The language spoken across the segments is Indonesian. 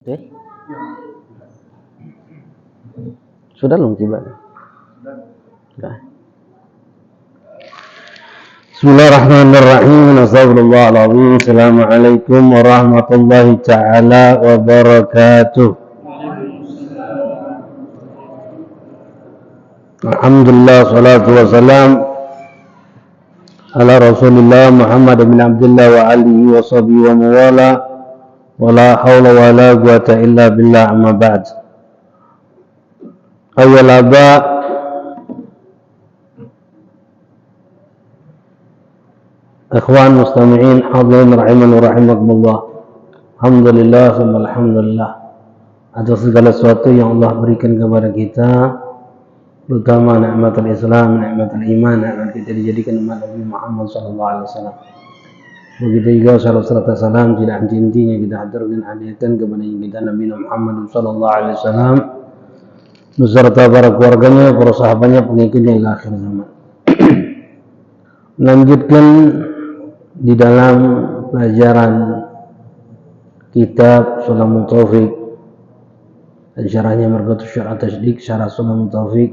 Eh? Sudah belum tiba? Sudah. Bismillahirrahmanirrahim. Astagfirullahaladzim. Assalamualaikum warahmatullahi ta'ala wabarakatuh. Alhamdulillah, salatu wassalam ala rasulillah Muhammad bin Abdullah wa alihi wa sahbihi wa mawala wa la hawla wa la quwata illa billah, amma ba'd. Awal aba ikhwan mustami'in hadirin rahiman wa rahimakumullah. Alhamdulillah, alhamdulillah atas segala sesuatu yang Allah berikan kepada kita, terutama nikmatul Islam, nikmatul iman, nikmat kita dijadikan umat Nabi Muhammad SAW. Begitu juga salam serta salam tidak henti-hentinya kita haturkan hadiahkan kepada kita Nabi Muhammad SAW beserta para keluarganya, para sahabatnya, pengikutnya hingga akhir zaman. Melanjutkan di dalam pelajaran kitab Sulamul Taufiq dan syarahnya Margatus Syarah Tasdik, syarah Sulamul Taufiq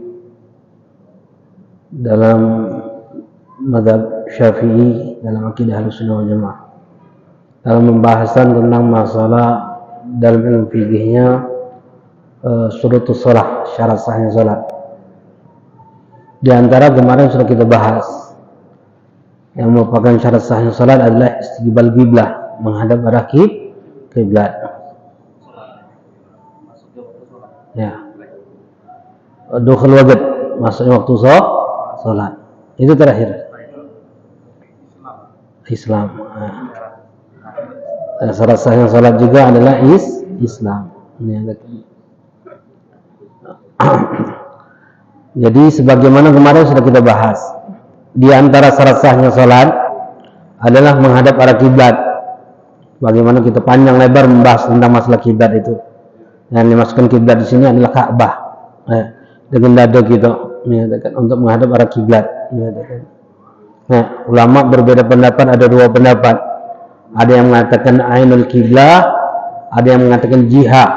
dalam mazhab Syafi'i dalam akidah Ahlussunnah wal Jamaah, dalam pembahasan tentang masalah dalam ilmu fikihnya syurutus shalah, syarat sahnya salat. Di antara kemarin sudah kita bahas yang merupakan syarat sahnya salat adalah istiqbal qiblah, menghadap arah kiblat. Ya. Dukhul waqt, masuknya waktu salat. Itu terakhir. Islam. Syarat sahnya salat juga adalah Islam. Jadi sebagaimana kemarin sudah kita bahas, di antara syarat sahnya salat adalah menghadap arah kiblat. Bagaimana kita panjang lebar membahas tentang masalah kiblat itu. Yang dimasukkan kiblat di sini adalah Ka'bah. Dengan dada kita untuk menghadap arah kiblat. Nah, ulama berbeda pendapat, ada dua pendapat. Ada yang mengatakan ainul kiblah, ada yang mengatakan jihah.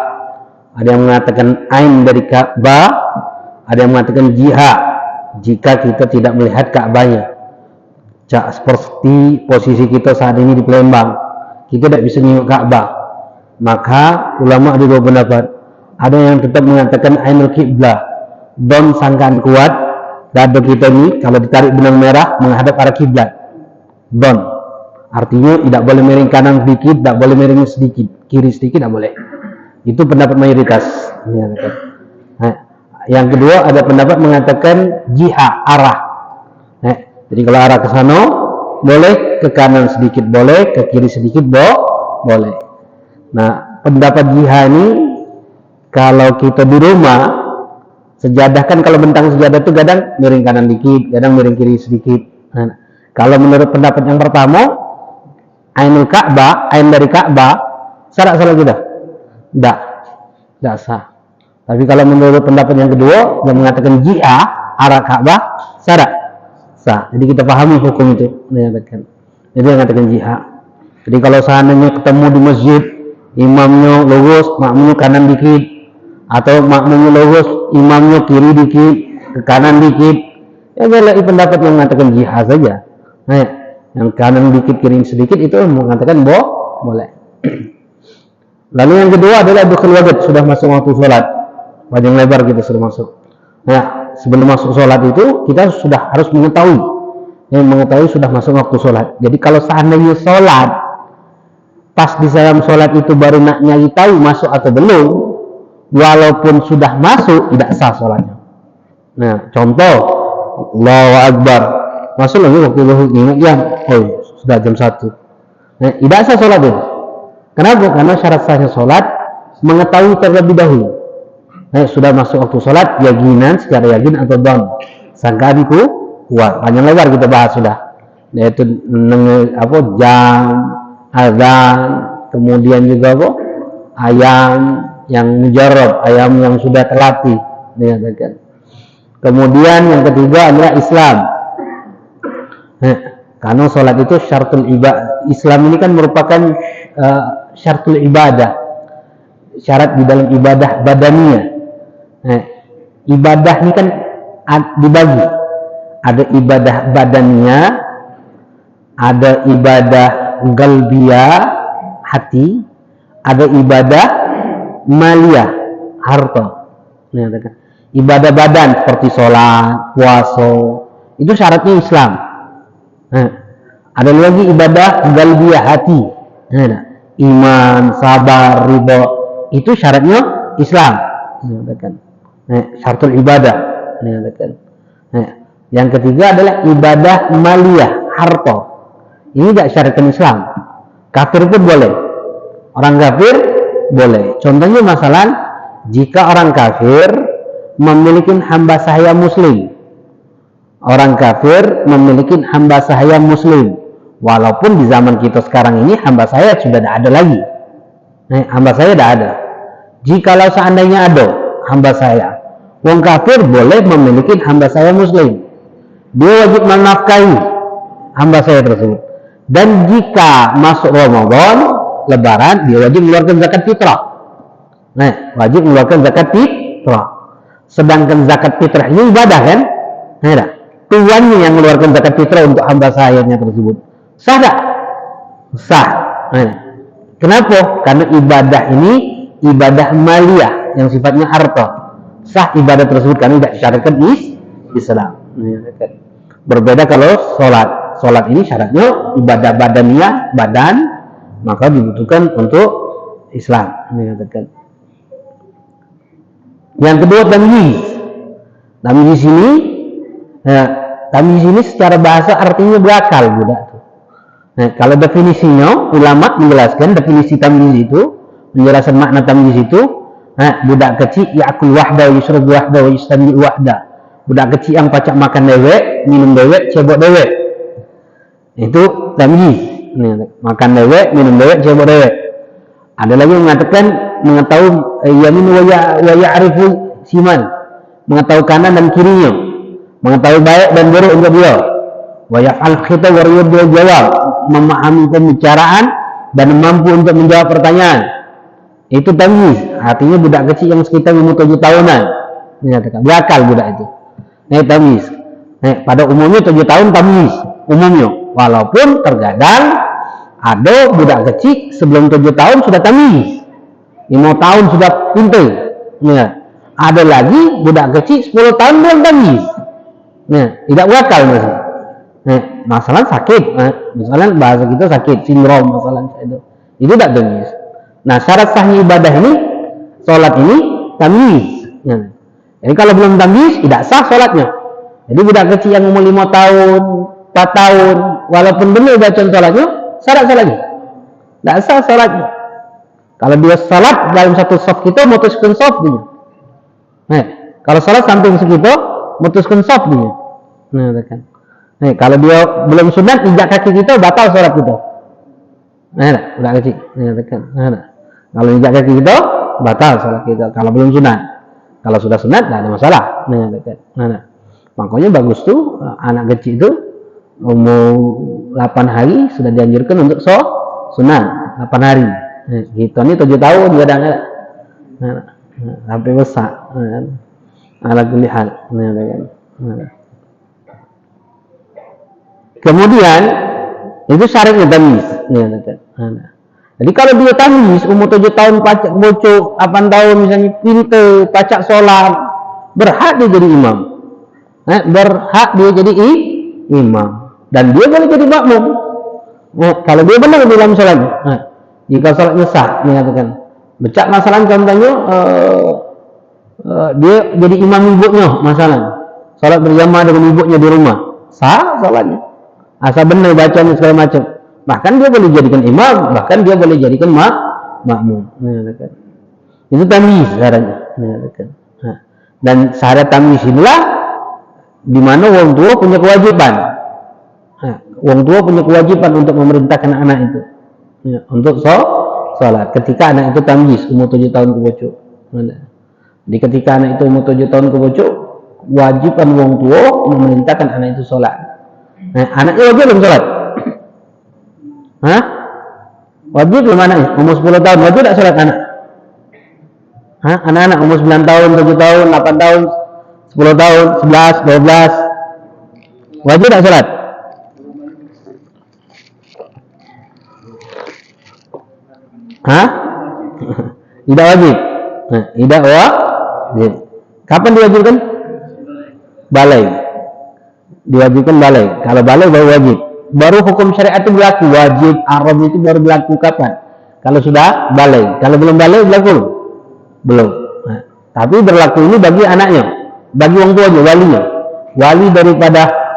Ada yang mengatakan ain dari Ka'bah, ada yang mengatakan jihah jika kita tidak melihat Ka'bahnya. Seperti posisi kita saat ini di Palembang, kita tidak bisa melihat Ka'bah. Maka ulama ada dua pendapat. Ada yang tetap mengatakan ainul kiblah, don sangkaan kuat, dada kita ini kalau ditarik benang merah menghadap arah kiblat. Don, artinya tidak boleh miring kanan sedikit, tidak boleh miring sedikit, kiri sedikit tidak boleh. Itu pendapat mayoritas. Nah, yang kedua ada pendapat mengatakan jihah, arah. Nah, jadi kalau arah ke sana boleh, ke kanan sedikit boleh, ke kiri sedikit boleh. Nah, pendapat jihah ini kalau kita di rumah, sejadah kan kalau bentang sejadah itu kadang miring kanan dikit, kadang miring kiri sedikit. Nah, kalau menurut pendapat yang pertama, ainul Ka'bah, ain dari Ka'bah, syarat salat sudah? Tidak sah. Tapi kalau menurut pendapat yang kedua yang mengatakan jihah, arah Ka'bah, syarat sah. Jadi kita pahami hukum itu. Jadi yang mengatakan jihah. Jadi kalau seandainya ketemu di masjid, imamnya lurus, makmumnya kanan dikit, atau makmumnya lurus, imamnya kiri dikit, ke kanan dikit, ya boleh pendapat yang mengatakan jihad saja. Nah, yang kanan dikit, kiri sedikit itu mengatakan boleh. Lalu yang kedua adalah dukhul waqt, sudah masuk waktu sholat, panjang lebar kita sudah masuk. Nah, sebelum masuk sholat itu kita sudah harus mengetahui sudah masuk waktu sholat. Jadi kalau seandainya sholat pas di dalam sholat itu baru nak nyari tahu masuk atau belum, walaupun sudah masuk tidak sah sholatnya. Nah, contoh Allahu Akbar, masuk lagi waktu zuhur sudah jam 1. Nah, tidak sah sholat itu. Kenapa? Karena syarat sahnya sholat mengetahui terlebih dahulu. Nah, sudah masuk waktu sholat, yakinan secara yakin atau don, sangkaan itu kuat. Panjang lebar kita bahas sudah. Yaitu jam, azan, kemudian juga ayam yang mujarrab, ayam yang sudah terlatih, dikatakan. Kemudian yang ketiga adalah Islam. Karena sholat itu syaratul ibadah. Islam ini kan merupakan syaratul ibadah. syarat di dalam ibadah badaniyah. Ibadah ini kan dibagi. Ada ibadah badaniyah, ada ibadah qalbiyah, hati, ada ibadah maliyah, harta. Ibadah badan seperti sholat, puasa, itu syaratnya Islam. Ada lagi ibadah qalbiyah, hati, iman, sabar, ridho, itu syaratnya Islam. Syaratul ibadah. Yang ketiga adalah ibadah maliyah, harta. Ini tidak syariatkan Islam. Kafir pun boleh. Orang kafir boleh. Contohnya masalah jika orang kafir memiliki hamba sahaya muslim. Orang kafir memiliki hamba sahaya muslim. Walaupun di zaman kita sekarang ini hamba sahaya sudah tidak ada lagi. Hamba saya tidak ada. Jikalau seandainya ada hamba saya, orang kafir boleh memiliki hamba saya muslim. Dia wajib menafkahi hamba saya tersebut. Dan jika masuk Ramadan, Lebaran, dia wajib mengeluarkan zakat fitrah. Wajib mengeluarkan zakat fitrah. Sedangkan zakat fitrah ini ibadah kan? Tuannya yang mengeluarkan zakat fitrah untuk hamba sayanya tersebut. Sah tak? Sah. Kenapa? Karena ibadah ini ibadah maliyah yang sifatnya harta. Sah ibadah tersebut karena tidak disyaratkan Islam. Berbeda kalau sholat. Sholat ini syaratnya ibadah badaniyah, badan, maka dibutuhkan untuk Islam. Yang kedua tamyiz. Tamyiz ini, tamyiz ini secara bahasa artinya berakal, budak. Kalau definisinya, ulama menjelaskan definisi tamyiz itu, menjelaskan makna tamyiz itu, budak kecil ya'kul wahda wa yushrab wahda wa yustami wahda. Budak kecil yang pacak makan dewek, minum dewek, cebok dewek. Itu tamyiz. Makan dewek, minum dewek, cebok dewek. Ada lagi yang mengatakan mengetahui yamin wa ya'rifu siman, mengetahui kanan dan kirinya, mengetahui baik dan buruk untuk dia. Wa yaf'al khitab wa yurdu jawab, memahami pembicaraan dan mampu untuk menjawab pertanyaan. Itu tamyiz. Artinya budak kecil yang sekitar umur 7 tahunan. Menyatakan berakal budak itu. Tamyiz. Pada umumnya 7 tahun tamyiz umumnya. Walaupun terkadang ada budak kecil sebelum 7 tahun sudah tamyiz, 5 tahun sudah pintar. Ada lagi budak kecil 10 tahun belum tamyiz. Tidak berakal masih. Masalah sakit. Misalnya bahasa kita sakit, sindrom masalah itu tidak tamyiz. Nah, syarat sahnya ibadah ini, sholat ini tamyiz. Jadi kalau belum tamyiz, tidak sah sholatnya. Jadi budak kecil yang umur 5 tahun, 4 tahun, walaupun benar bacaan sholatnya, syarat sholatnya. Tidak sah sholatnya. Kalau dia sholat dalam satu soft kita, mutuskan soft dia. Kalau sholat samping segitu, mutuskan soft dia. Kalau dia belum sunat, injak kaki kita, batal sholat kita. Budak kecil. Kalau injak kaki kita, batal sholat kita. Kalau belum sunat. Kalau sudah sunat, tidak ada masalah. Makanya bagus tuh, anak kecil itu, umur 8 hari sudah dianjurkan untuk sunat 8 hari. Gitu ini 7 tahun kadang-kadang. Sampai besar. Ala kulli hal. Kemudian itu syaratnya tamyiz. Jadi kalau dia tamyiz umur 7 tahun pacak bocok, 8 tahun misalnya pintar, pacak sholat, berhak dia jadi imam. Berhak dia jadi imam. Dan dia boleh jadi makmum. Kalau dia benar dalam sholatnya. Jika sholatnya sah, menyatakan. Becak masalah contohnya, dia jadi imam ibunya, masalah. Sholat berjamaah dengan ibunya di rumah. Sah sholatnya. Asal benar bacanya segala macam. Bahkan dia boleh jadikan imam, bahkan dia boleh jadikan makmum. Itu tamyiz syaratnya. Dan syarat tamyiz inilah di mana orang tua punya kewajiban. Orang tua punya kewajiban untuk memerintahkan anak itu untuk sholat. Ketika anak itu tamyiz umur 7 tahun ke bocok. Jadi ketika anak itu umur 7 tahun ke bocok, wajiban orang tua memerintahkan anak itu sholat. Anaknya wajib belum sholat? Wajib belum anaknya? Umur 10 tahun wajib tak sholat anak? Anak-anak umur 9 tahun, 7 tahun, 8 tahun, 10 tahun, 11, 12. Wajib tak sholat? Tidak wajib. Tidak wajib. Kapan diwajibkan? Balai. Diwajibkan balai. Kalau balai baru wajib. Baru hukum syariat itu berlaku. Wajib Arab itu baru berlaku kapan? Kalau sudah balai. Kalau belum balai berlaku? Belum. Tapi berlaku ini bagi anaknya, bagi orang tuanya, walinya.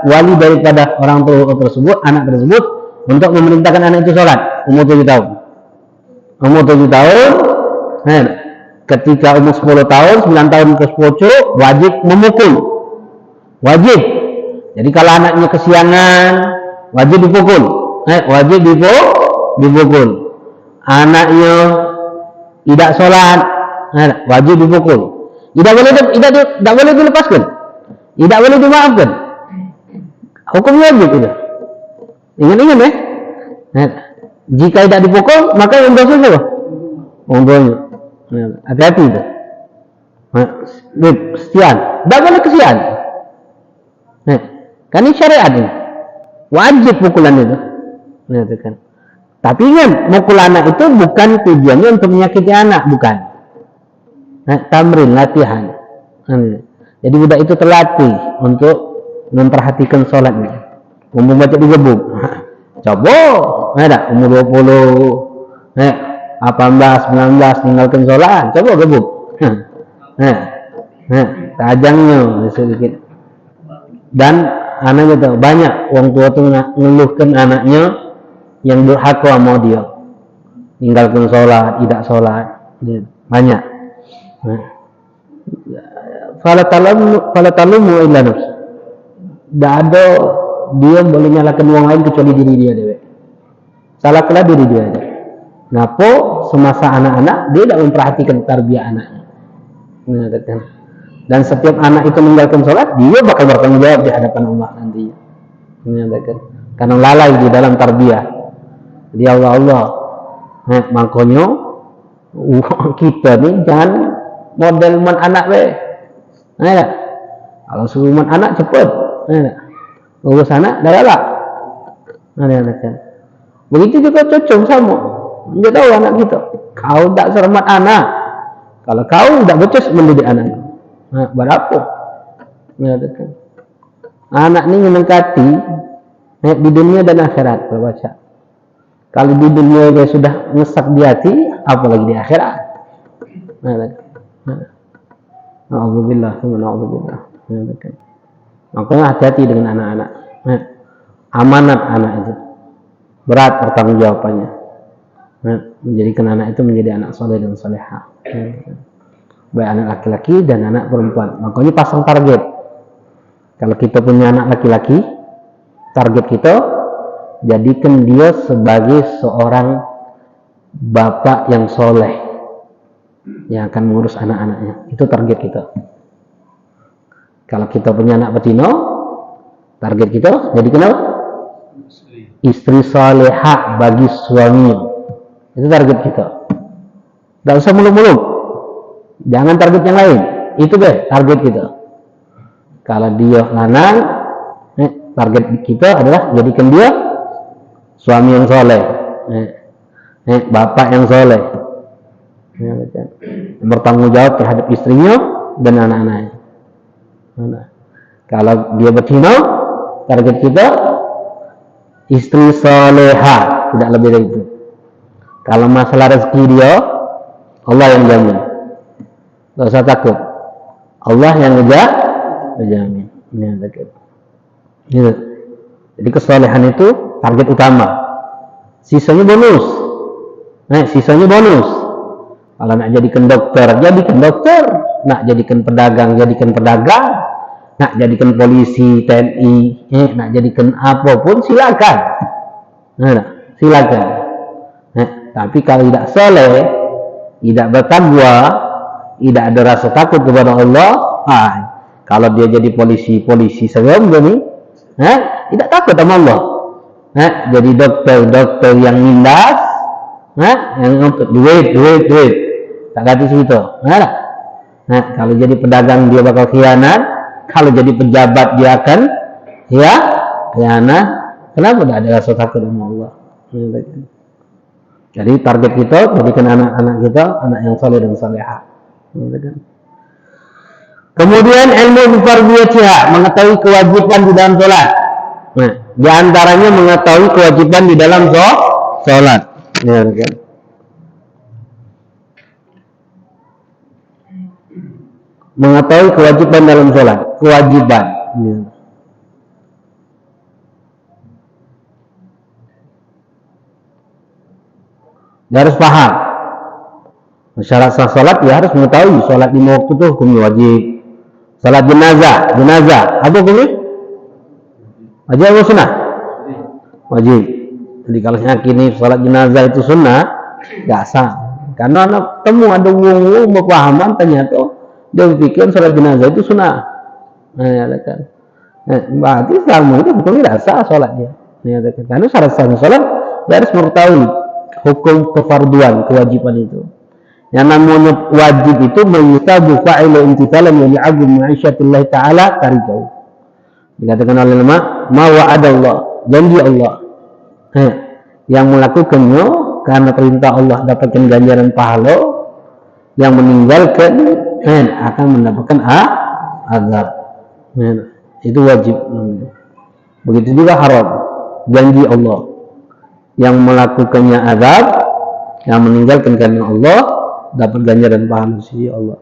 Wali daripada orang tua tersebut, anak tersebut, untuk memerintahkan anak itu sholat umur 7 tahun. Umur 7 tahun, ketika umur 10 tahun, 9 tahun ke 10 wajib memukul. Wajib. Jadi kalau anaknya kesiangan, wajib dipukul. Wajib dipukul. Anaknya tidak sholat, wajib dipukul. Tidak boleh dilepaskan. Tidak boleh dimaafkan. Hukumnya wajib itu. Ingat ya. Jika tidak dipukul, maka yang dosa siapa? Orang tuanya. Hati-hati itu. Kesian. Tidak boleh kesian. Kan ini syariat ini. Wajib pukulan itu. Tapi ingat, mukul anak itu bukan tujuannya untuk menyakiti anak, bukan. Tamrin, latihan. Jadi budak itu terlatih untuk memperhatikan sholatnya. Membaca digebuk. Coba, umur 20, 18, 19 tinggalkan sholat, coba gebuk. Tajangnya sedikit. Dan anaknya tahu banyak orang tua tuh ngeluhkan anaknya yang durhaka mau dia, tinggalkan sholat, tidak sholat, banyak. Fala talumu illa nafs. Tidak ada dia boleh nyalakan orang lain kecuali diri dia dewe. Salahkanlah diri dia. Kenapa semasa anak-anak dia tidak memperhatikan tarbiyah anaknya. Dan setiap anak itu meninggalkan sholat, dia bakal bertanggung jawab di hadapan Allah nanti. Karena lalai di dalam tarbiyah. Jadi Allah, makanya kita nih jangan model man anak kalau suruh man anak cepat, urus anak dah galak. Begitu juga cocok sama. Dia tahu anak kita. Kau tak cermat anak. Kalau kau tak becus mendidik anak. Berapa? Anak ini menengkati di dunia dan akhirat. Baca. Kalau di dunia dia sudah ngesak di hati, apalagi di akhirat. Alhamdulillah, alhamdulillah. Makanya hati-hati dengan anak-anak. Amanat anak itu berat pertanggung jawabannya. Menjadikan anak itu menjadi anak soleh dan soleha. Baik anak laki-laki dan anak perempuan. Makanya pasang target. Kalau kita punya anak laki-laki, target kita jadikan dia sebagai seorang bapak yang soleh yang akan mengurus anak-anaknya. Itu target kita. Kalau kita punya anak betina, target kita jadikan apa? Istri salehah bagi suami. Itu target kita. Tidak usah muluk-muluk. Jangan target yang lain. Itu deh target kita. Kalau dia lanang, target kita adalah jadikan dia suami yang soleh, bapak yang soleh, bertanggung jawab terhadap istrinya dan anak-anaknya. Kalau dia betina, target kita istri soleha, tidak lebih dari itu. Kalau masalah rezeki dia, Allah yang jamin. Tidak usah takut. Allah yang menjamin. Ini takut. Jadi kesolehan itu target utama. Sisanya bonus. Sisanya bonus. Kalau nak jadikan dokter, jadikan dokter. Nak jadikan pedagang, jadikan pedagang. Nak jadikan polisi, TNI, nak jadikan apapun, silakan. Silakan. Tapi kalau tidak soleh, tidak bertakwa, tidak ada rasa takut kepada Allah, kalau dia jadi polisi serem gini, tidak takut sama Allah. Jadi dokter yang nindas, yang duit. tak ganti segitu. Nah, kalau jadi pedagang dia bakal khianat, kalau jadi pejabat dia akan khianat. Kenapa tidak ada rasa takut sama Allah? Jadi target kita jadikan anak-anak kita anak yang saleh dan salehah. Kemudian ilmu bifardiyatiha, mengetahui kewajiban di dalam sholat. Nah, di antaranya mengetahui kewajiban di dalam sholat. Ya, kan? Mengetahui kewajiban dalam sholat, kewajiban. Ya. Dia harus paham. Syarat sah sholat dia harus mengetahui sholat 5 waktu itu hukumnya wajib. Sholat jenazah, apa hukumnya? Wajib atau sunnah? Wajib. Jadi kalau yakini sholat jenazah itu sunnah, nggak sah. Karena anak temu ada wong pemahaman ternyata dia berpikir sholat jenazah itu sunnah. Nah, ya kan. Berarti selama itu hukumnya tidak sah sholatnya. Ya, kan. Karena syarat sah sholat dia harus mengetahui hukum kefarduan, kewajiban itu. Yang namanya wajib itu mengitabu fa'ilu imtithalan wa li'agum ma'isyatillahi ta'ala tarikahu. Dikatakan oleh ulama, ma wa'ada Allah, janji Allah. Yang melakukannya karena perintah Allah dapatkan ganjaran pahala, yang meninggalkan akan mendapatkan azab. Itu wajib. Begitu juga haram, janji Allah. Yang melakukannya azab, yang meninggalkan karena Allah dapat ganjaran pahala sisi Allah.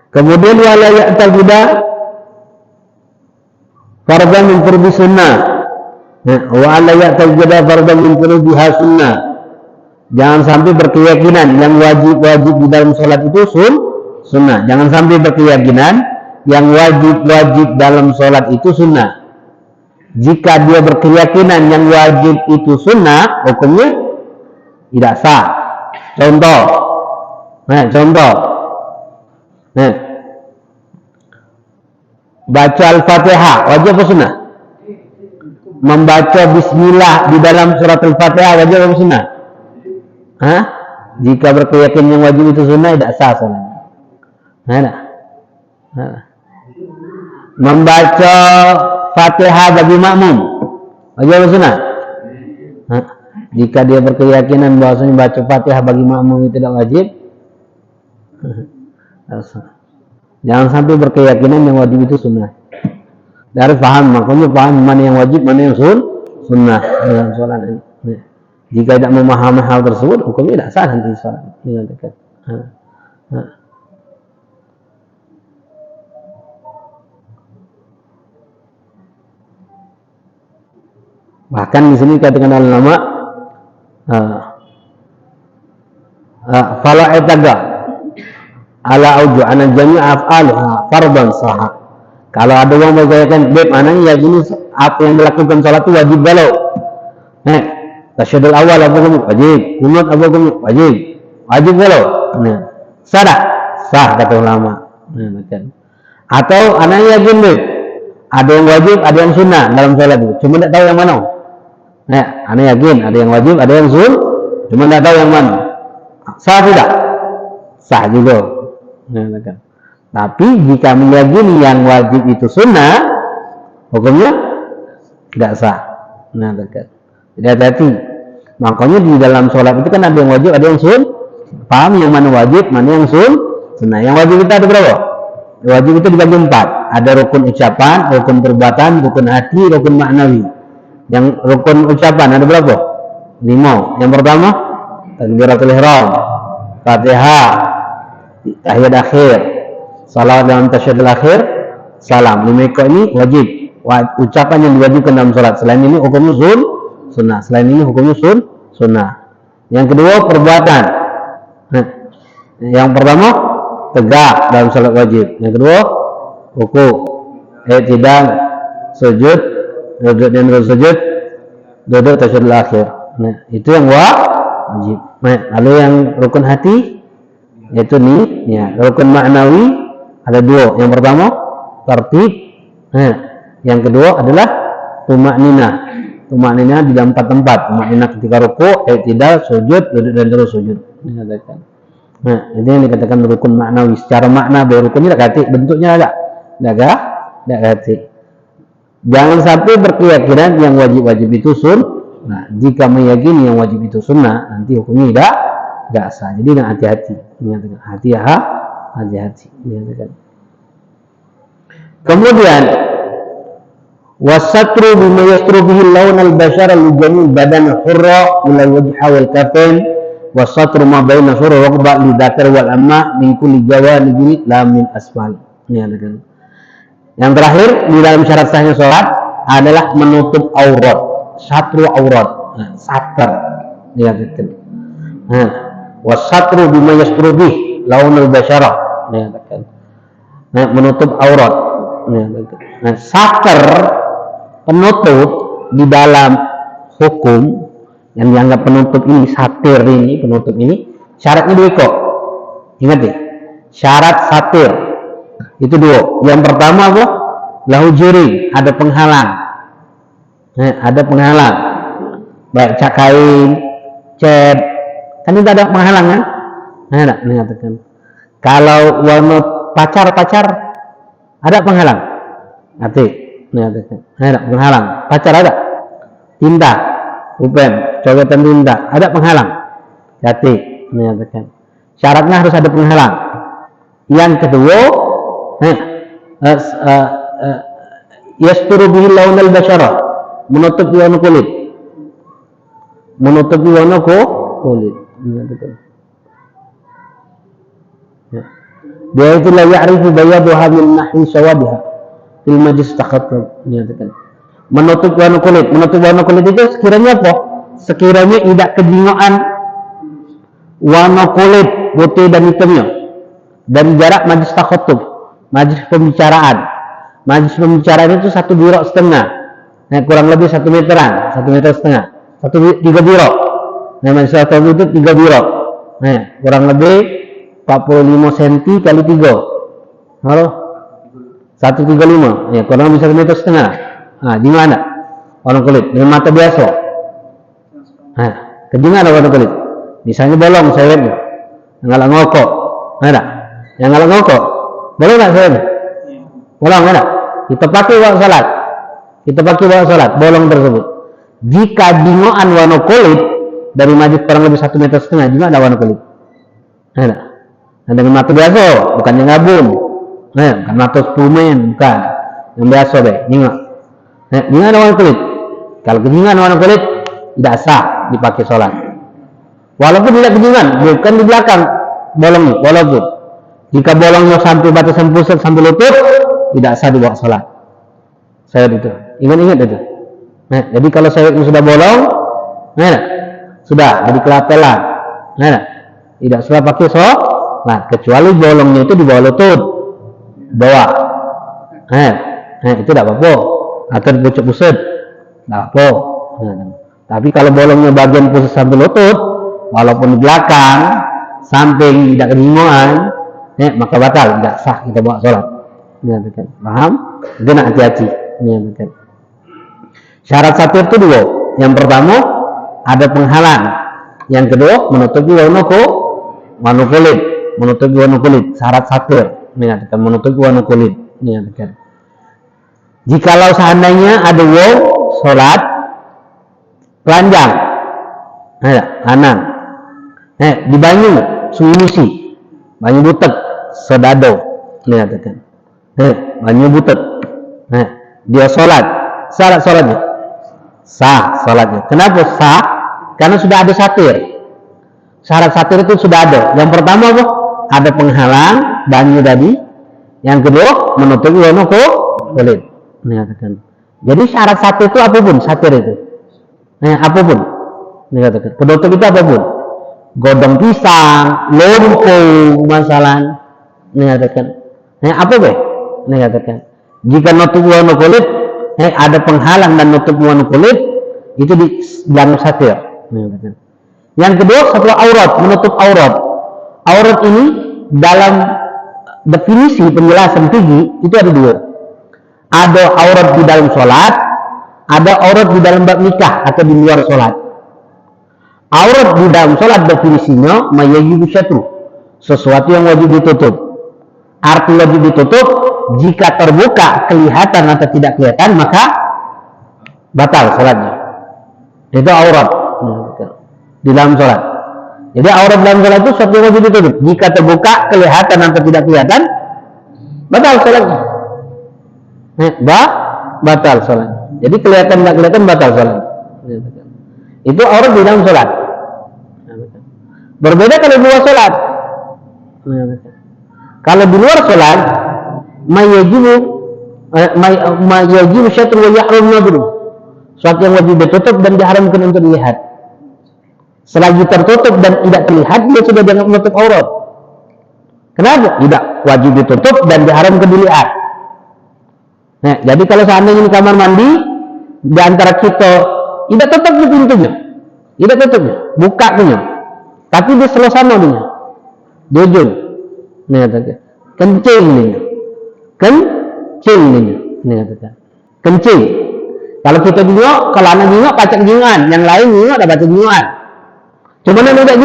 Kemudian wala ya'tabida fardhan min fardhi sunnah. Wala ya'tabida fardhan min fardhiha sunnah. Jangan sampai berkeyakinan yang wajib-wajib di dalam salat itu sunnah. Jangan sampai berkeyakinan yang wajib-wajib dalam salat itu sunnah. Jika dia berkeyakinan yang wajib itu sunnah, hukumnya tidak sah. Contoh. Baca Al-Fatihah wajib apa sunnah? Membaca bismillah di dalam surat Al-Fatihah wajib apa sunnah? Jika berkeyakinan yang wajib itu sunnah, tidak sah salatnya. Membaca Fatihah bagi makmum wajib apa sunnah? Jika dia berkeyakinan bahwasanya baca Fatihah bagi makmum itu tidak wajib, jangan sampai berkeyakinan yang wajib itu sunnah. Dia harus paham, makanya paham mana yang wajib, mana yang sunnah dalam sholat ini. Jika tidak memahami hal tersebut, hukumnya tidak sah nanti sholat. Bahkan di sini katakan oleh ulama, fala itaga ala auju ana jami' af'aluha fardhan sahah. Kalau ada orang berkatakan beb anaknya yakini apa yang dilakukan salat itu wajib galau. Tasyahudul awal apa hukum wajib, qunut apa hukum wajib galau. Sah kata ulama. Atau anaknya yakin beb ada yang wajib, ada yang sunnah dalam salat itu, cuma tidak tahu yang mana. Anak yakin ada yang wajib, ada yang cuma tidak tahu yang mana. Sah tidak? Sah juga. Tapi jika meyakini yang wajib itu sunnah, hukumnya tidak sah. Jadi hati-hati. Makanya di dalam sholat itu kan ada yang wajib, ada yang paham yang mana wajib, mana yang sunnah. Yang wajib kita ada berapa? Wajib itu dibagi 4. Ada rukun ucapan, rukun perbuatan, rukun hati, rukun maknawi. Yang rukun ucapan ada berapa? 5. Yang pertama takbiratul ihram, Fatihah, tahiyat akhir, salawat dalam tasyahud akhir, salam. 5 ini wajib. Ucapan yang diwajibkan dalam salat. Selain ini hukumnya sunnah. Selain ini hukumnya sunnah. Yang kedua perbuatan. Yang pertama tegak dalam salat wajib. Yang kedua ruku, i'tidal, sujud, duduk dan sujud, duduk tasyahud akhir. Itu yang wajib. Lalu yang rukun hati yaitu niat. Rukun maknawi ada 2. Yang pertama tertib. Yang kedua adalah tumakninah. Tumakninah di dalam 4 tempat. Tumakninah ketika ruku, i'tidal, sujud, duduk dan terus sujud. dikatakan. Nah, ini yang dikatakan rukun maknawi. Secara makna rukun ini kati, bentuknya tidak kati. Jangan sampai berkeyakinan yang wajib-wajib itu Nah, jika meyakini yang wajib itu sunnah, nanti hukumnya tidak sah. Jadi dengan hati-hati. Hati-hati. Kemudian wasatru bima yastru bihi lawn al-bashar al-jami' badan hurra ila al-wajha wal kafain wasatru ma baina surra wa qba li dzakar wal amma min kulli jawanibi la min asfal. Yang terakhir di dalam syarat sahnya salat adalah menutup aurat. Satru aurat, satar, dikatakan. Wasatru bima yastru bih launul basyarah, dikatakan. Menutup aurat, satar penutup di dalam hukum yang dianggap penutup ini, satir ini, penutup ini, syaratnya dua kok. Ingat ya, syarat satir itu dua. Yang pertama apa? Lahu juri, ada penghalang. Ada penghalang, baik cat kain, cat, kan tidak ada penghalang kan? Mengatakan. Kalau warna pacar, ada penghalang. Arti, mengatakan. Ada penghalang. Pacar ada. Tinta, pulpen, coretan tinta, ada penghalang. Arti, mengatakan. Syaratnya harus ada penghalang. Yang kedua, yasturu bihi launal basyarah. Menutup warna kulit, dia itu la ya'rifu bayaduha min nahwi sawadiha fil majlis takhattub. Menutup warna kulit itu sekiranya apa? Sekiranya tidak kejingoan warna kulit putih dan hitamnya dan jarak majlis takhattub, majlis pembicaraan itu 1 dirok setengah. Kurang lebih 1 meteran, 1,5 meter, 3 dirok. Majlis takhattub itu 3 dirok. Kurang lebih 45 cm kali 3. Halo? 135. Kurang lebih 1,5 meter. Di mana? Warna kulit dengan mata biasa. Kejingan warna kulit. Misalnya bolong sayapnya. Yang ngalak ngokok. Yang ngalak ngokok. Bolong enggak sayapnya? Bolong enggak? Kita pakai buat salat. Bolong tersebut. Jika dingoan warna kulit dari majlis kurang lebih 1,5 meter, di mana warna kulit? Dengan mata biasa, bukan yang ngabung. Bukan mata spumen, bukan. Yang biasa nyingok. Di mana warna kulit? Kalau kejingan warna kulit tidak sah dipakai salat. Walaupun tidak kejingan, bukan di belakang bolongnya, walaupun jika bolongnya sampai batasan pusat sampai lutut, tidak sah dibawa salat. Saya itu. Ingat itu. Jadi kalau sayapnya sudah bolong, sudah jadi kelapelan, tidak sudah pakai kecuali bolongnya itu di bawah lutut, bawah, itu tidak apa-apa, atau di pucuk pusat, tidak apa. Tapi kalau bolongnya bagian pusat sampai lutut, walaupun di belakang, samping tidak kedingoan, maka batal, tidak sah kita bawa sholat. Paham? Itu nak hati-hati. Syarat satir itu 2. Yang pertama ada penghalang. Yang kedua menutupi warna kulit. Menutupi warna kulit. Syarat satir menyatakan menutupi warna kulit. Menyatakan. Jikalau seandainya ada sholat telanjang, lanang, di banyu suwisi, banyu butek, sedado, menyatakan. Banyu butek. Dia sholat. Syarat sholatnya sah sholatnya. Kenapa sah? Karena sudah ada satir. Syarat satir itu sudah ada. Yang pertama apa? Ada penghalang banyu tadi. Yang kedua menutupi warna kulit. Jadi syarat satir itu apapun satir itu. Apapun. Penutup itu apapun. Godong pisang, lompong, masalah. Apa jika nutup warna kulit, ada penghalang dan nutup warna kulit, itu dianggap satir. Yang kedua, satu aurat, menutup aurat. Aurat ini dalam definisi penjelasan fikih itu ada 2. Ada aurat di dalam sholat, ada aurat di dalam bab nikah atau di luar sholat. Aurat di dalam sholat definisinya mayajibu syatru, sesuatu yang wajib ditutup. Arti wajib ditutup, jika terbuka kelihatan atau tidak kelihatan maka batal sholatnya. Itu aurat di dalam sholat. Jadi aurat dalam sholat itu sesuatu yang wajib ditutup. Jika terbuka kelihatan atau tidak kelihatan batal sholatnya. Batal sholatnya. Jadi kelihatan tidak kelihatan batal sholat. Itu aurat di dalam sholat. Berbeda kalau di luar sholat. Kalau di luar sholat, mayajibu syatru wa yahrum nadru, suatu yang wajib ditutup dan diharamkan untuk dilihat. Selagi tertutup dan tidak terlihat, dia sudah dianggap menutup aurat. Kenapa? Tidak wajib ditutup dan diharamkan dilihat. Nah, jadi kalau seandainya di kamar mandi, di antara kita tidak tutup pintunya, tidak tutupnya, buka punya, tapi di sebelah sana di ujung, kencing kencing. Kalau kita jingok, kalau anak jingok pacak jingan, yang lain jingok dapat jingan. Cuma anak tidak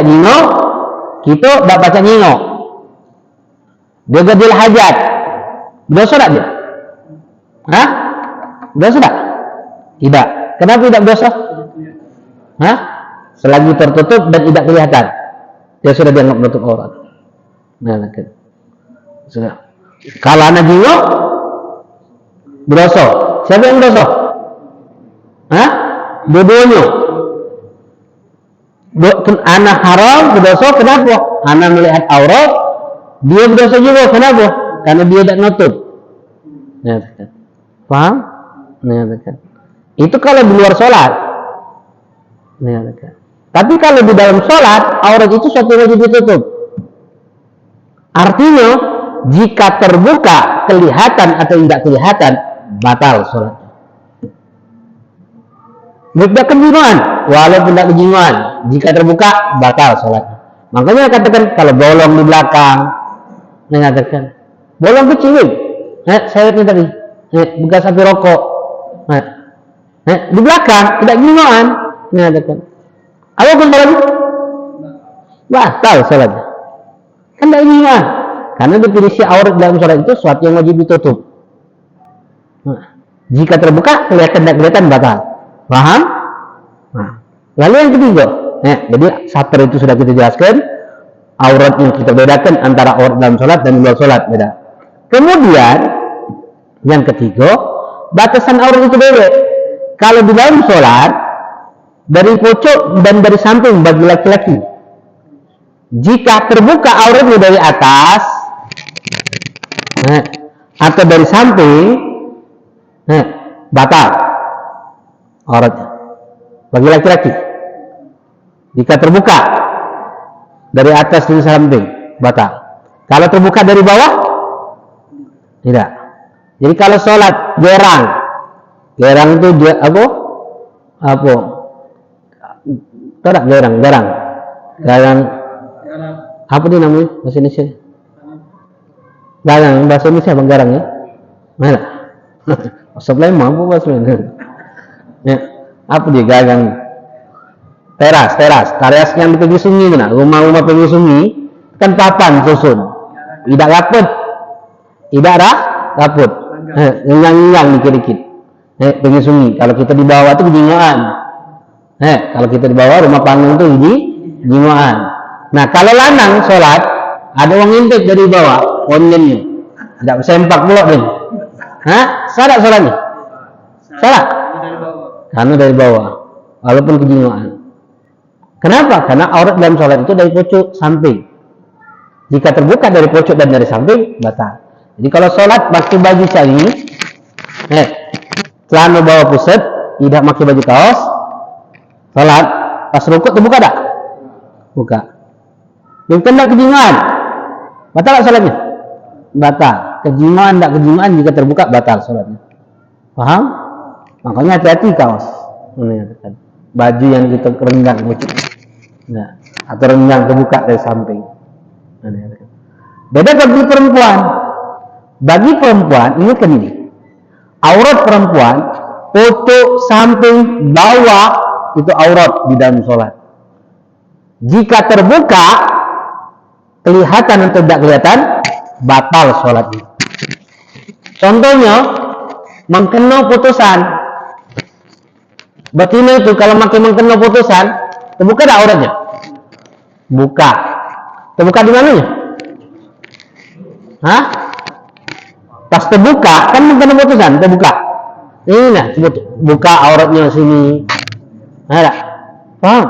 jingok, kita tidak pacak jingok. Dia gadil hajat, berdosa tak dia? Berdosa tak? Tidak. Kenapa tidak berdosa? Selagi tertutup dan tidak kelihatan, dia sudah dianggap menutup aurat. Sudah. Kalau anak jingok berdosa. Siapa yang berdosa? Dua-duanya. Anak haram berdosa. Kenapa? Anak melihat aurat, dia berdosa juga. Kenapa? Karena dia tidak nutup. Paham? Itu kalau di luar sholat. Tapi kalau di dalam sholat, aurat itu suatu yang wajib ditutup. Artinya, jika terbuka kelihatan atau tidak kelihatan, batal sholatnya. Tidak kejiwaan, walaupun tidak kejiwaan, jika terbuka batal sholatnya. Makanya katakan kalau bolong di belakang, mengatakan bolong kecil, saya tadi, bekas api rokok, di belakang tidak kejiwaan, mengatakan, apa pun lagi, batal sholatnya. Kan tidak kejiwaan, karena definisi aurat dalam sholat itu sesuatu yang wajib ditutup. Jika terbuka kelihatan tidak kelihatan batal. Paham? Lalu yang ketiga, jadi satr itu sudah kita jelaskan, aurat yang kita bedakan antara aurat dalam sholat dan luar sholat beda. Kemudian yang ketiga, batasan aurat itu beda. Kalau di dalam sholat, dari pojok dan dari samping bagi laki-laki, jika terbuka auratnya dari atas atau dari samping, batal auratnya bagi laki-laki. Jika terbuka dari atas dan samping, batal. Kalau terbuka dari bawah, tidak. Jadi kalau sholat gerang itu dia apa? Tidak gerang. Apa dia namanya bahasa Indonesia? Garang bahasa Indonesia bang garang ya? Mana? Sebelah mampu bahasa Indonesia. Apa dia garang? Teras. Teras yang di pinggir sungai mana? Rumah-rumah pinggir sungai kan papan susun. Tidak rapet. Ngang-ngang dikit-dikit. Pinggir sungai. Kalau kita di bawah itu jingoan. Kalau kita di bawah rumah panggung itu jingoan. Nah, kalau lanang sholat, ada uang intip dari bawah, onlinenya. Tidak sempak pula deh. Salah sholatnya? Salah? Karena dari bawah, walaupun kejingoan. Kenapa? Karena aurat dalam sholat itu dari pojok samping. Jika terbuka dari pojok dan dari samping, batal. Jadi kalau sholat pakai baju ini, celana bawah pusat, tidak pakai baju kaos, sholat pas rukuk terbuka tak? Buka. Yang kena kejingoan, batal tak sholatnya? Batal. Kejingoan tak kejingoan jika terbuka batal sholatnya. Paham? Makanya hati-hati kaos. Baju yang kita renggang atau renggang terbuka dari samping. Beda bagi perempuan. Bagi perempuan ini aurat perempuan pojok, samping, bawah itu aurat di dalam sholat. Jika terbuka, kelihatan atau tidak kelihatan, batal sholatnya. Contohnya, mengkena putusan. Betina itu kalau makin mengkena putusan, terbuka tidak auratnya? Buka. Terbuka di mananya? Hah? Pas terbuka, kan mengkena putusan, terbuka. Ini nah, buka auratnya sini. Ada? Paham?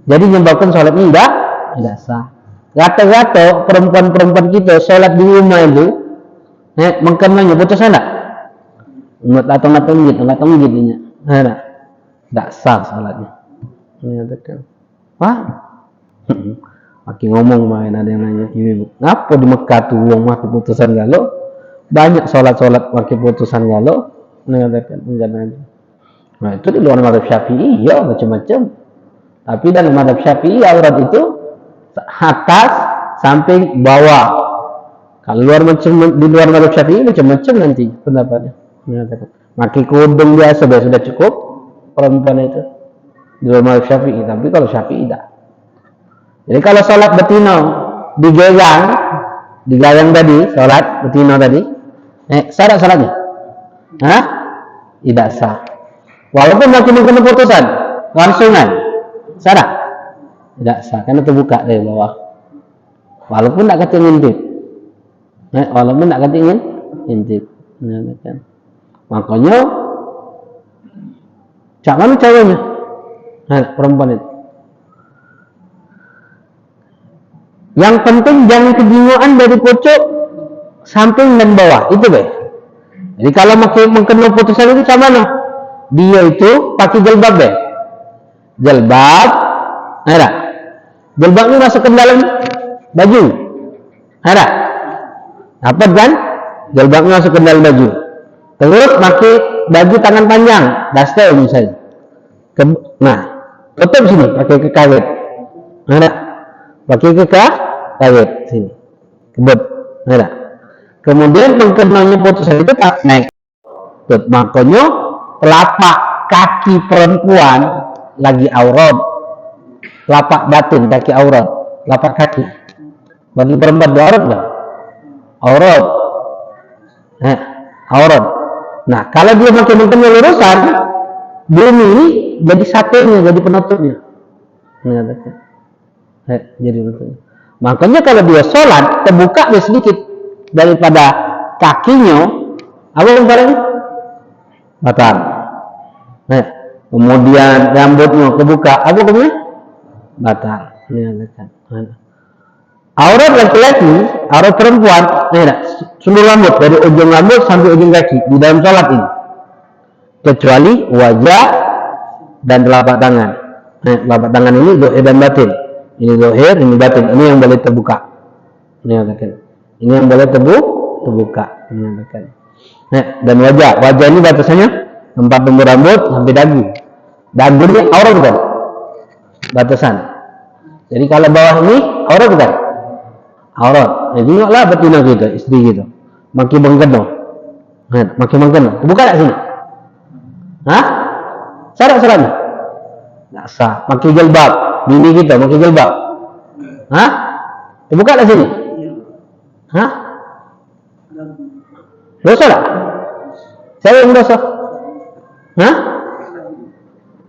Jadi menyebabkan sholatnya tidak sah. Rata-rata perempuan-perempuan kita sholat di rumah itu, mengkenanya putusan tidak? Nggak tonggit ini. Tidak sah sholatnya. Menyatakan, wah, makin ngomong main ada yang nanya, ibu, ngapa di Mekah tuh uang mati putusan galau? Banyak sholat pakai putusan galau. Menyatakan enggak nanya. Nah itu di luar mazhab Syafi'i, ya macam-macam. Tapi dalam mazhab Syafi'i aurat itu atas, samping, bawah. Kalau di luar mazhab Syafi'i macam-macam nanti pendapatnya. Pakai kudung biasa sudah cukup perempuan itu di luar mazhab Syafi'i. Tapi kalau Syafi'i tidak. Jadi kalau sholat betina digagang tadi, sholat betina tadi, sah sholatnya? Hah? Tidak sah. Walaupun makin kena putusan, langsungan, sah tak? Tidak sah, karena terbuka dari bawah. Walaupun tak kata ngintip, walaupun tak kata ngintip, makanya, cak mana caranya? Perempuan itu. Yang penting jangan kebingungan dari pucuk, samping dan bawah, itu baik. Jadi kalau mengkena putusan itu sama mana? Dia itu pakai jilbab deh. Jilbab, ada. Jilbabnya masuk ke dalam baju, ada. Dapat kan? Jilbabnya masuk ke dalam baju. Terus pakai baju tangan panjang, daster misalnya. Nah, tutup sini pakai kekawit. Ada. Pakai kekawit sini. Kebut, ada. Kemudian mengkenanya putusan itu tak naik. Makanya telapak kaki perempuan lagi aurat, telapak batin kaki aurat, telapak kaki. Bagi perempuan aurat nggak? Aurat, aurat. Nah kalau dia makin lurusan, bumi ini jadi satunya, jadi penutupnya. Jadi penutupnya. Makanya kalau dia sholat terbuka sedikit daripada kakinya, apa yang paling batal. Kemudian rambutnya kebuka, apa kemudian batal. Aurat laki-laki, aurat perempuan, seluruh rambut dari ujung rambut sampai ujung kaki di dalam sholat ini, kecuali wajah dan telapak tangan. Telapak tangan ini zahir dan batin. Ini zahir, ini batin. Ini yang boleh terbuka. Ini yang boleh terbuka. Dan wajah ini batasannya tempat tumbuh rambut sampai dagu. Dagu ini aurat bukan? Batasan. Jadi kalau bawah ini aurat bukan? Aurat. Jadi lah betina kita, istri kita. Makin mengkena. Makin mengkena. Terbuka tak sini? Hah? Sah tak sholatnya? Tak sah. Makin jilbab. Bini kita makin jilbab. Hah? Terbuka tak sini? Hah? Dosa tak? Saya yang dosa? Hah?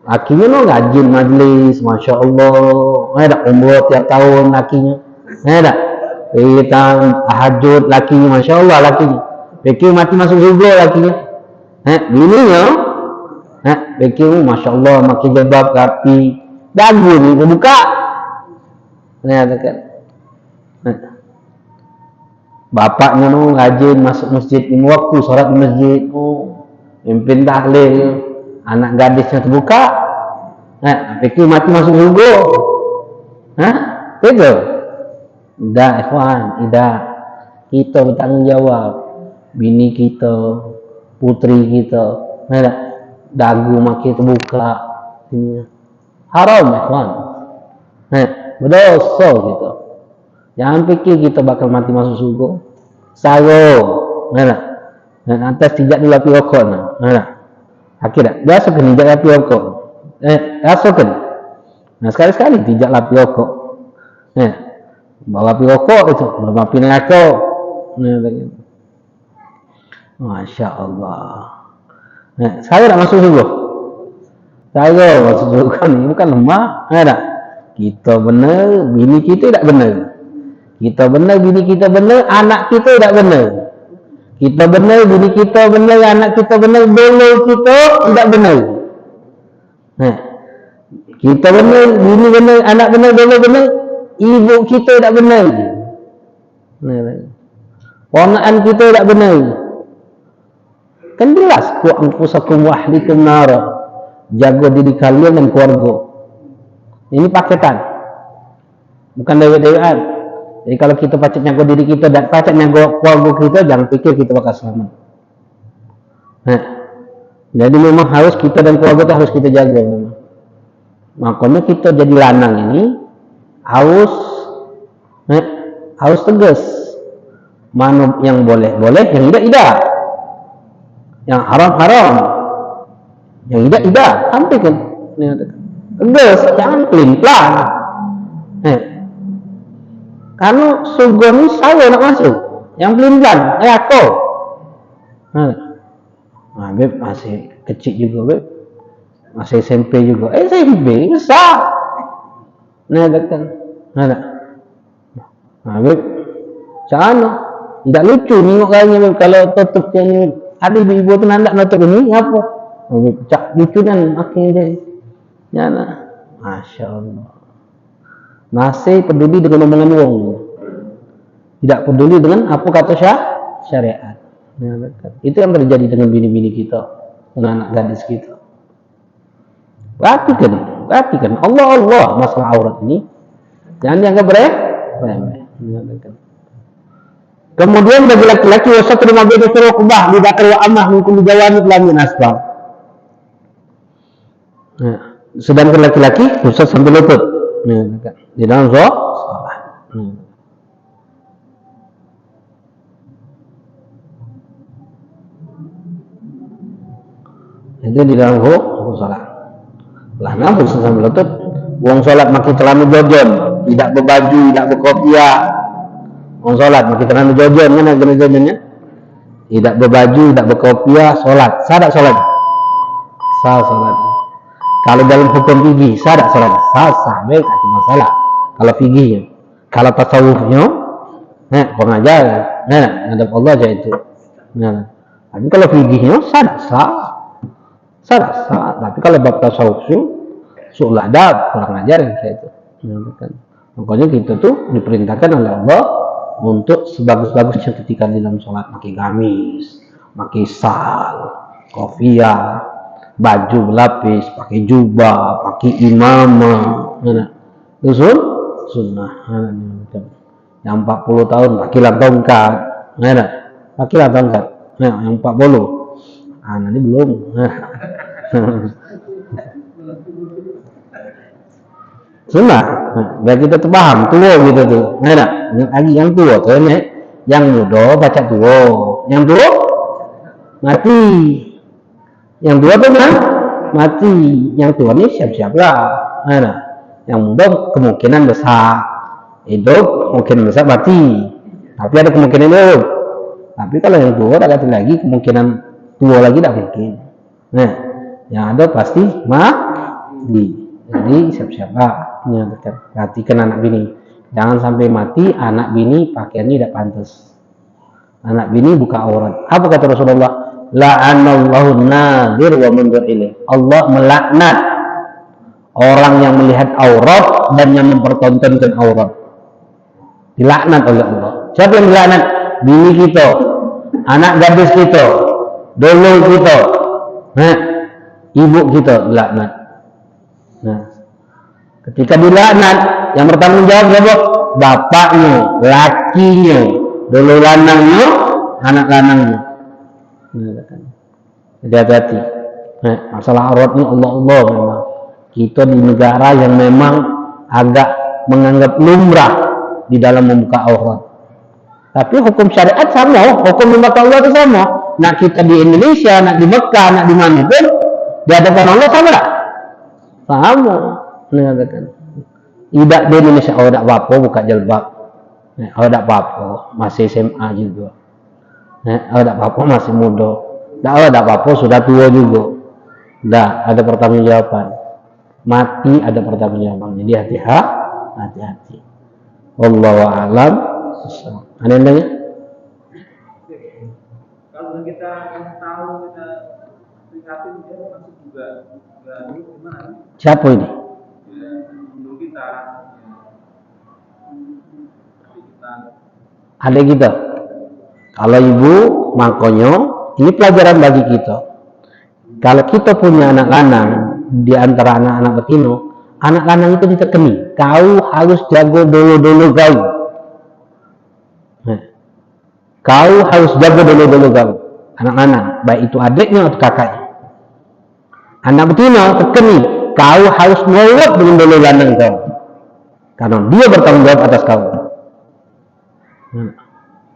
Lakinya no rajin majlis, Masya Allah. Ada umroh tiap tahun lakinya. Ada. Kita tahajud lakinya, Masya Allah lakinya. Fikir mati masuk surga lakinya. Bininya, fikir Masya Allah makin jilbab rapi. Dagu ni terbuka. Bapaknya no rajin masuk masjid 5 waktu, sholat di masjid, pimpin tahlil, anak gadisnya terbuka, fikir mati masuk surga, itu, tidak, ikhwan, tidak, kita bertanggung jawab, bini kita, putri kita, dagu makin terbuka, ini haram, ikhwan, berdosa kita. Jangan pikir kita bakal mati masuk surga. Sarung, dan atas tidak dilapi rokok, akhirnya biasa kena tidak dilapi rokok. rasakan. Nah sekali-sekali tidak lapi rokok. Bawa api rokok itu, bawa api neraka. Masya Allah. Saya tak masuk surga. Saya masuk surga ni bukan lemah, tak? Kita benar, bini kita tak benar. Kita benar, bini kita benar, anak kita tak benar. Kita benar, bini kita benar, anak kita benar, dulu kita tidak benar. Kita benar, bini benar, anak benar, dulu benar, ibu kita tak benar. Ponakan kita tak benar. Kan jelas, ku anfusakum wa ahlikum nara. Jaga diri kalian dan keluarga. Ini paketan. Bukan dewek-dewekan. Jadi kalau kita pacet nyaga diri kita dan pacet nyaga keluarga kita, jangan pikir kita bakal selamat. Jadi memang harus kita dan keluarga itu harus kita jaga memang. Makanya kita jadi lanang ini harus tegas. Mana yang boleh, yang tidak. Yang haram, yang tidak, sampaikan. Tegas, jangan pelin-pelan. Karena surga ini saya nak masuk, yang pelin-pelan, aku. Beb masih kecil juga, Beb. Masih SMP juga. SMP besar. Katakan. Beb, macam tidak lucu ni kayaknya, Beb, kalau tutup ni. Ada ibu-ibu tu nak nutup ini apa? Cak lucu kan akhirnya jadi. Masya Allah. Masih peduli dengan omongan wong. Tidak peduli dengan apa kata syariat. Itu yang terjadi dengan bini-bini kita, dengan anak gadis kita. Perhatikan. Allah masalah aurat ini jangan dianggap remeh. Kemudian bagi laki-laki wasatru ma baina surukbah lidakar wa amah min kulli jawanib lam yunasbah. Sedangkan laki-laki khusus sampai lutut. Di dalam salat. Itu di dalam salat. Lah napa khusus sampai lutut? Wong salat pakai celana jojon, tidak berbaju, tidak berkopiah. Orang solat, kita nak jojon mana jojonnya? Tidak berbaju, tidak berkopiah, solat. Sah tak solat? Sah solat. Kalau dalam hukum fikih, sah tak solat? Sah, baik, tak masalah. Kalau fikihnya, kalau tasawufnya, pengajar, ada Allah aja itu. Tapi kalau fikihnya, sah tak sah? Sah. Tapi kalau bab tasawufnya, su'ul adab, kurang ajar yang saya itu. Makanya kita tuh diperintahkan oleh Allah untuk sebagus-bagusnya ketika di dalam sholat pakai gamis, pakai sal, kopiah, baju berlapis, pakai jubah, pakai imamah, itu sunnah. Yang 40 tahun pakailah tongkat, pakailah tongkat. Yang 40, nanti belum. Sunnah, biar kita tuh paham, tua gitu tuh, lagi yang tua tuh yang muda baca tua, yang tua mati, yang tua tuh mati, yang tua nih siap-siap lah, yang muda kemungkinan besar hidup, kemungkinan besar mati, tapi ada kemungkinan hidup, tapi kalau yang tua tak ada lagi kemungkinan tua lagi tak mungkin, yang ada pasti mati. Jadi siap-siap lah, perhatikan anak bini, jangan sampai mati anak bini pakaiannya tidak pantas. Anak bini buka aurat. Apa kata Rasulullah? La'anallahu nadir wa mundur ilaih. Allah melaknat orang yang melihat aurat dan yang mempertontonkan aurat. Dilaknat oleh Allah. Siapa yang dilaknat? Bini kita, anak gadis kita, dulu kita, ibu kita dilaknat. Ketika dilaknat, yang bertanggung jawab siapa? Bapaknya, lakinya, dulu lanangnya, anak lanangnya. Jadi hati-hati. Masalah aurat ini Allah memang. Kita di negara yang memang agak menganggap lumrah di dalam membuka aurat. Tapi hukum syariat sama, hukum membuka Allah itu sama. Nak kita di Indonesia, nak di Mekah, nak di mana pun, di hadapan Allah sama tak? Sama, mengatakan. Tidak di Indonesia, oh tidak apa-apa buka jilbab. Oh tidak apa-apa, masih SMA juga. Oh tidak apa-apa masih muda. Tidak apa-apa sudah tua juga. Tidak ada pertanggungjawaban. Mati ada pertanggungjawaban. Jadi hati-hati. Wallahu a'lam. Ada yang tanya? Kalau kita tahu kita prihatin dia masuk juga gimana? Siapa ini? Menurut kita Ada kita. Kalau ibu makanya ini pelajaran bagi kita. Kalau kita punya anak lanang di antara anak-anak betina, anak lanang itu ditekeni. Kau harus jago dulu kau. Kau harus jago dulu kau. Anak-anak, baik itu adiknya atau kakaknya. Anak betina tekeni. Kau harus nurut dengan dulu lanang kau. Karena dia bertanggung jawab atas kau.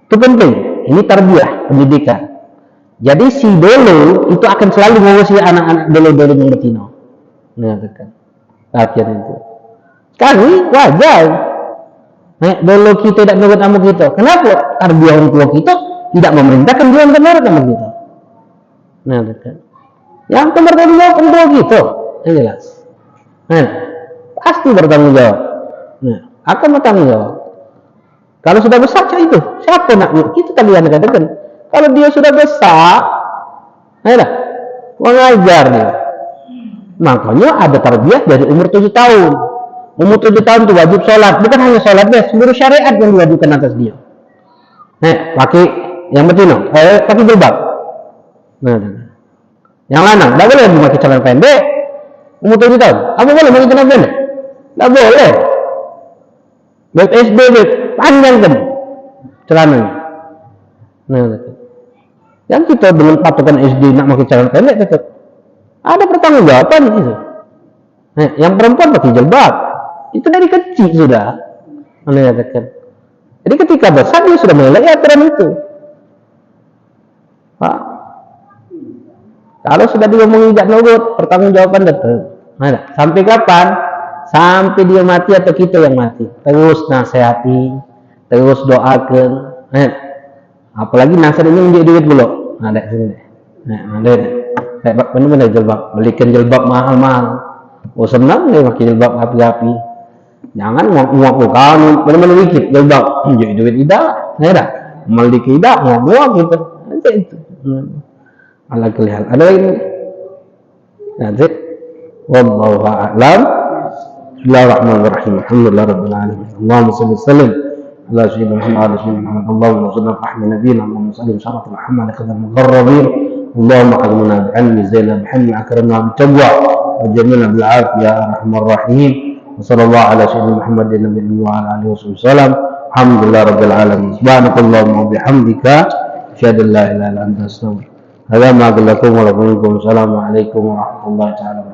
Itu penting. Ini tarbiyah, pendidikan. Jadi si dulu itu akan selalu mengusir anak-anak dulu yang betina. Mengatakan latihan itu. Kami wajar. Dulu kita tidak menurut sama kita. Kenapa? Tarbiyah orang tua kita tidak memerintahkan dia untuk menurut sama kita. Mengatakan. Yang bertanggung jawab orang tua kita. Yang jelas. Pasti bertanggung jawab. Akan bertanggung jawab. Kalau sudah besar itu, siapa nak? Itu tadi yang katakan. Kalau dia sudah besar, mengajar dia. Makanya ada tarbiyah dari umur 7 tahun. Umur 7 tahun itu wajib sholat. Bukan hanya sholat, seluruh syariat yang diwajibkan atas dia. Pakai yang betina, pakai jilbab. Yang lanang, tidak boleh memakai celana pendek. Umur 7 tahun, apa boleh memakai celana pendek? Tidak boleh. Baik SD, panjang kan celananya. Yang kita dengan patokan SD nak pakai celana pendek tetap ada pertanggungjawaban itu. Yang perempuan pakai jilbab itu dari kecil sudah. Jadi ketika besar dia sudah mulai aturan itu. Kalau sudah dia menginjak nurut, pertanggungjawaban tetap. Sampai kapan? Sampai dia mati atau kita yang mati. Terus nasihati, terus doakan. Apalagi nasihat ini menjadi duit dulu. Ada sini. Benar-benar jilbab. Belikan jilbab mahal-mahal. Oh senang deh pakai jilbab api-api. Jangan nguap kamu. Benar-benar dikit jilbab. Jadi duit tidak. Meli tidak nguap gitu. Nanti itu. Allah kelihatan. Ada ini. Nanti. Wallahu a'lam. Bismillahirrahmanirrahim. Alhamdulillah rabbil alamin. Allahumma shalli wa sallim ala sayyidina Muhammad Allahumma salli ala nabiyina Muhammad sallallahu alaihi Muhammad kadal muqarrabin. Allahumma qadimna bi'ilmi zainab bihamdi akramna bitaqwa wa jamilna bil afiyah arhamar rahimin. Wa sallallahu ala sayyidina Muhammadin nabiyyi wa ala alihi wasallam. Alhamdulillah rabbil alamin. Subhanakallahumma wa bihamdika asyhadu an la ilaha illa anta astaghfiruka wa atubu ilaik. Assalamualaikum warahmatullahi wabarakatuh.